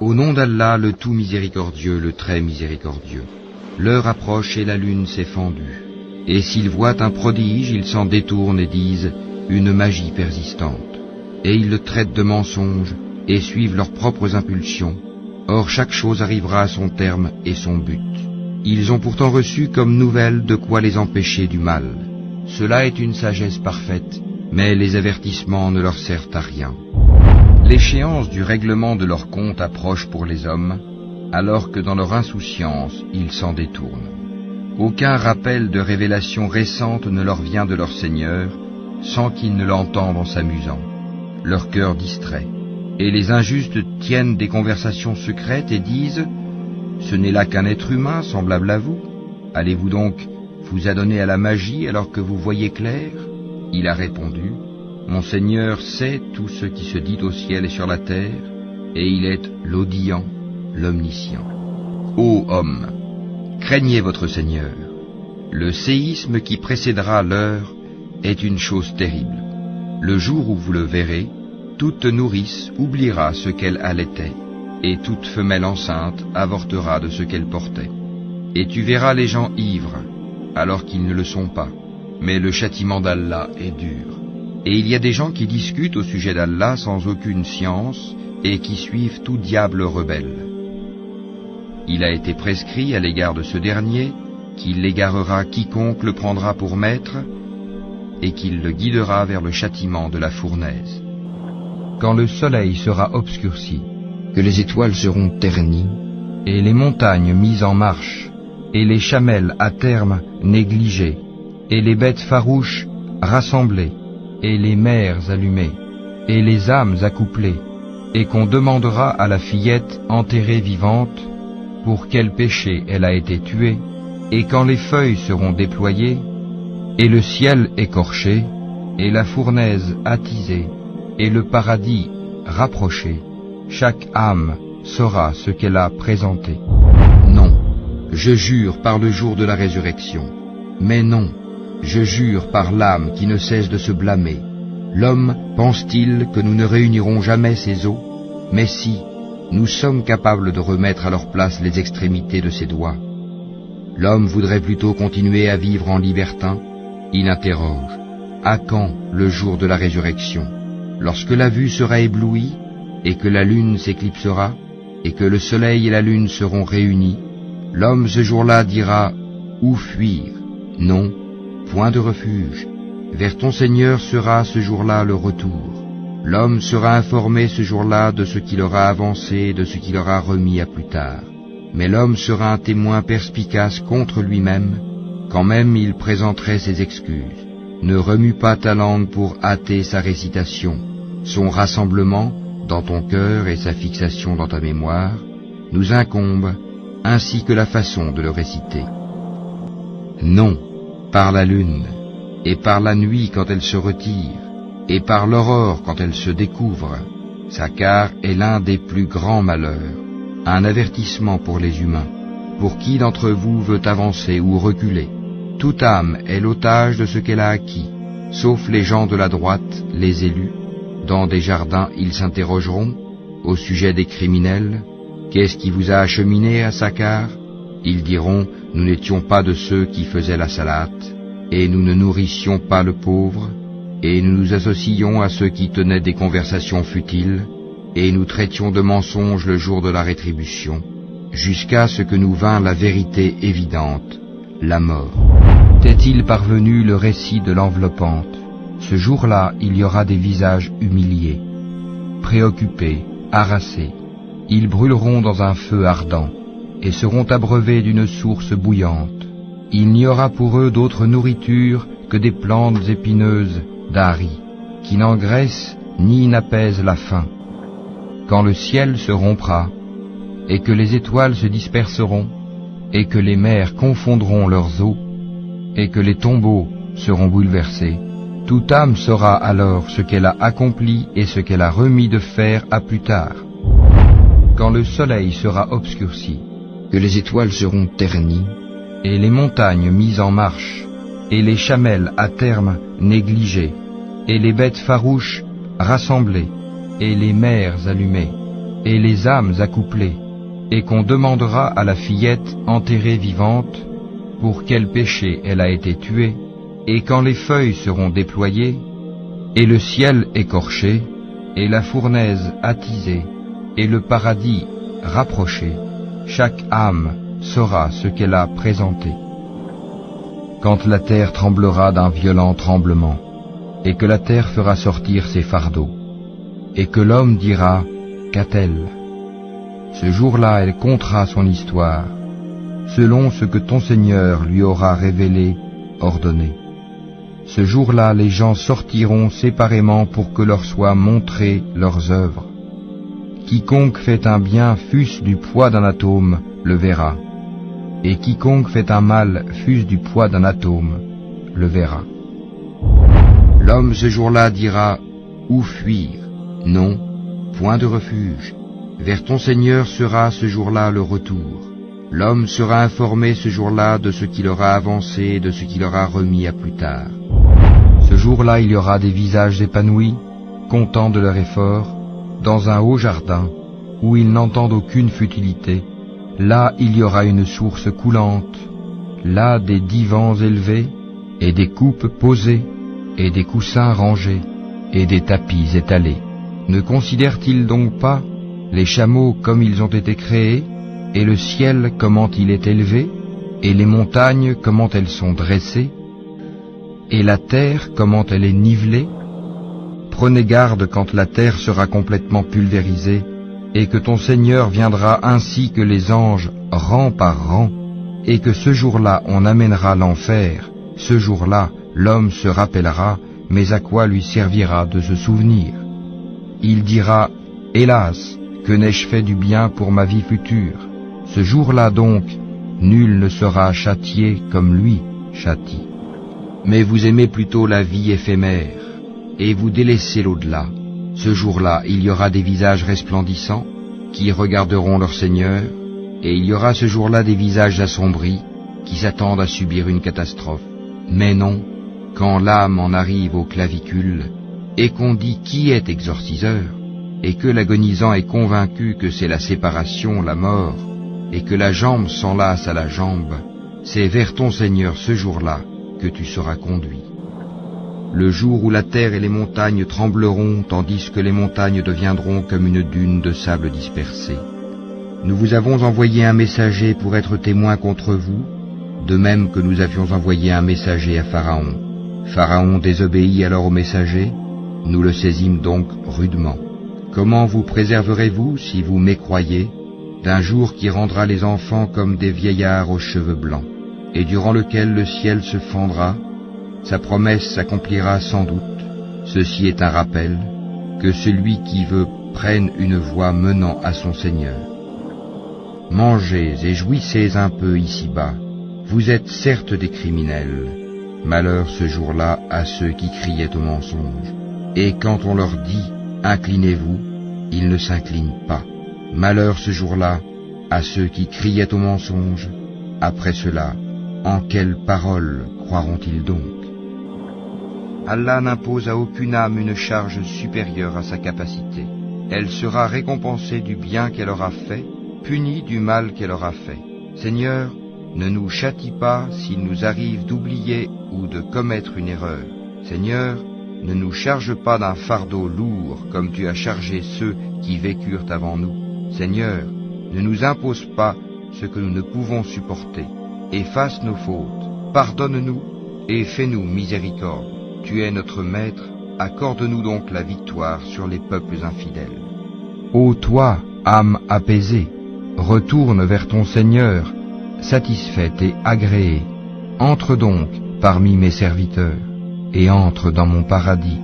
Au nom d'Allah, le tout miséricordieux, le très miséricordieux. L'heure approche et la lune s'est fendue. Et s'ils voient un prodige, ils s'en détournent et disent une magie persistante. Et ils le traitent de mensonge et suivent leurs propres impulsions. Or chaque chose arrivera à son terme et son but. Ils ont pourtant reçu comme nouvelle de quoi les empêcher du mal. Cela est une sagesse parfaite, mais les avertissements ne leur servent à rien. L'échéance du règlement de leur compte approche pour les hommes, alors que dans leur insouciance, ils s'en détournent. Aucun rappel de révélation récente ne leur vient de leur Seigneur, sans qu'ils ne l'entendent en s'amusant. Leur cœur distrait. Et les injustes tiennent des conversations secrètes et disent « Ce n'est là qu'un être humain semblable à vous. Allez-vous donc vous adonner à la magie alors que vous voyez clair ?» Il a répondu « Mon Seigneur sait tout ce qui se dit au ciel et sur la terre, et il est l'audient, l'omniscient. Ô hommes, craignez votre Seigneur. Le séisme qui précédera l'heure est une chose terrible. Le jour où vous le verrez, toute nourrice oubliera ce qu'elle allaitait, et toute femelle enceinte avortera de ce qu'elle portait. Et tu verras les gens ivres, alors qu'ils ne le sont pas, mais le châtiment d'Allah est dur. Et il y a des gens qui discutent au sujet d'Allah sans aucune science, et qui suivent tout diable rebelle. Il a été prescrit à l'égard de ce dernier qu'il égarera quiconque le prendra pour maître, et qu'il le guidera vers le châtiment de la fournaise. Quand le soleil sera obscurci, que les étoiles seront ternies, et les montagnes mises en marche, et les chamelles à terme négligées, et les bêtes farouches rassemblées, et les mers allumées, et les âmes accouplées, et qu'on demandera à la fillette enterrée vivante pour quel péché elle a été tuée, et quand les feuilles seront déployées, et le ciel écorché, et la fournaise attisée, et le paradis rapproché, chaque âme saura ce qu'elle a présenté. Non, je jure par le jour de la résurrection. Mais non, je jure par l'âme qui ne cesse de se blâmer. L'homme pense-t-il que nous ne réunirons jamais ses os? Mais si, nous sommes capables de remettre à leur place les extrémités de ses doigts. L'homme voudrait plutôt continuer à vivre en libertin. Il interroge, à quand le jour de la résurrection? Lorsque la vue sera éblouie, et que la lune s'éclipsera, et que le soleil et la lune seront réunis, l'homme ce jour-là dira, où fuir? Non, point de refuge. Vers ton Seigneur sera ce jour-là le retour. L'homme sera informé ce jour-là de ce qu'il aura avancé et de ce qu'il aura remis à plus tard. Mais l'homme sera un témoin perspicace contre lui-même, quand même il présenterait ses excuses. Ne remue pas ta langue pour hâter sa récitation. Son rassemblement dans ton cœur et sa fixation dans ta mémoire nous incombent, ainsi que la façon de le réciter. Non, par la lune, et par la nuit quand elle se retire, et par l'aurore quand elle se découvre, Sakar est l'un des plus grands malheurs, un avertissement pour les humains. Pour qui d'entre vous veut avancer ou reculer? Toute âme est l'otage de ce qu'elle a acquis, sauf les gens de la droite, les élus. Dans des jardins, ils s'interrogeront au sujet des criminels. Qu'est-ce qui vous a acheminé à Sakar? Ils diront, nous n'étions pas de ceux qui faisaient la salate, et nous ne nourrissions pas le pauvre, et nous nous associons à ceux qui tenaient des conversations futiles, et nous traitions de mensonges le jour de la rétribution, jusqu'à ce que nous vînt la vérité évidente, la mort. T'est-il parvenu le récit de l'enveloppante? Ce jour-là, il y aura des visages humiliés, préoccupés, harassés. Ils brûleront dans un feu ardent et seront abreuvés d'une source bouillante. Il n'y aura pour eux d'autre nourriture que des plantes épineuses d'Ari, qui n'engraissent ni n'apaisent la faim. Quand le ciel se rompra, et que les étoiles se disperseront, et que les mers confondront leurs eaux, et que les tombeaux seront bouleversés, toute âme saura alors ce qu'elle a accompli et ce qu'elle a remis de faire à plus tard. Quand le soleil sera obscurci, que les étoiles seront ternies, et les montagnes mises en marche, et les chamelles à terme négligées, et les bêtes farouches rassemblées, et les mers allumées, et les âmes accouplées, et qu'on demandera à la fillette enterrée vivante pour quel péché elle a été tuée, et quand les feuilles seront déployées, et le ciel écorché, et la fournaise attisée, et le paradis rapproché, chaque âme saura ce qu'elle a présenté. Quand la terre tremblera d'un violent tremblement, et que la terre fera sortir ses fardeaux, et que l'homme dira, qu'a-t-elle? Ce jour-là, elle contera son histoire, selon ce que ton Seigneur lui aura révélé, ordonné. Ce jour-là, les gens sortiront séparément pour que leur soient montrées leurs œuvres. Quiconque fait un bien, fût-ce du poids d'un atome, le verra, et quiconque fait un mal, fût-ce du poids d'un atome, le verra. L'homme ce jour-là dira, où fuir? Non, point de refuge. Vers ton Seigneur sera ce jour-là le retour. L'homme sera informé ce jour-là de ce qu'il aura avancé et de ce qu'il aura remis à plus tard. Ce jour-là, il y aura des visages épanouis, contents de leur effort, dans un haut jardin, où ils n'entendent aucune futilité. Là, il y aura une source coulante, là des divans élevés, et des coupes posées, et des coussins rangés, et des tapis étalés. Ne considèrent-ils donc pas les chameaux comme ils ont été créés, et le ciel comment il est élevé, et les montagnes comment elles sont dressées, et la terre comment elle est nivelée? Prenez garde quand la terre sera complètement pulvérisée, et que ton Seigneur viendra ainsi que les anges, rang par rang, et que ce jour-là on amènera l'enfer. Ce jour-là, l'homme se rappellera, mais à quoi lui servira de se souvenir? Il dira, hélas, que n'ai-je fait du bien pour ma vie future? Ce jour-là donc, nul ne sera châtié comme lui châtie. Mais vous aimez plutôt la vie éphémère, et vous délaissez l'au-delà. Ce jour-là, il y aura des visages resplendissants, qui regarderont leur Seigneur, et il y aura ce jour-là des visages assombris, qui s'attendent à subir une catastrophe. Mais non, quand l'âme en arrive au clavicule, et qu'on dit qui est exorciseur, et que l'agonisant est convaincu que c'est la séparation, la mort, et que la jambe s'enlace à la jambe, c'est vers ton Seigneur ce jour-là que tu seras conduit. Le jour où la terre et les montagnes trembleront, tandis que les montagnes deviendront comme une dune de sable dispersé. Nous vous avons envoyé un messager pour être témoin contre vous, de même que nous avions envoyé un messager à Pharaon. Pharaon désobéit alors au messager, nous le saisîmes donc rudement. Comment vous préserverez-vous si vous mécroyez d'un jour qui rendra les enfants comme des vieillards aux cheveux blancs, et durant lequel le ciel se fendra? Sa promesse s'accomplira sans doute. Ceci est un rappel, que celui qui veut prenne une voie menant à son Seigneur. Mangez et jouissez un peu ici-bas. Vous êtes certes des criminels. Malheur ce jour-là à ceux qui criaient au mensonge. Et quand on leur dit « Inclinez-vous », ils ne s'inclinent pas. Malheur ce jour-là à ceux qui criaient au mensonge. Après cela, en quelles paroles croiront-ils donc? Allah n'impose à aucune âme une charge supérieure à sa capacité. Elle sera récompensée du bien qu'elle aura fait, punie du mal qu'elle aura fait. Seigneur, ne nous châtie pas s'il nous arrive d'oublier ou de commettre une erreur. Seigneur, ne nous charge pas d'un fardeau lourd comme tu as chargé ceux qui vécurent avant nous. Seigneur, ne nous impose pas ce que nous ne pouvons supporter. Efface nos fautes, pardonne-nous et fais-nous miséricorde. Tu es notre Maître, accorde-nous donc la victoire sur les peuples infidèles. Ô toi, âme apaisée, retourne vers ton Seigneur, satisfaite et agréée. Entre donc parmi mes serviteurs, et entre dans mon paradis.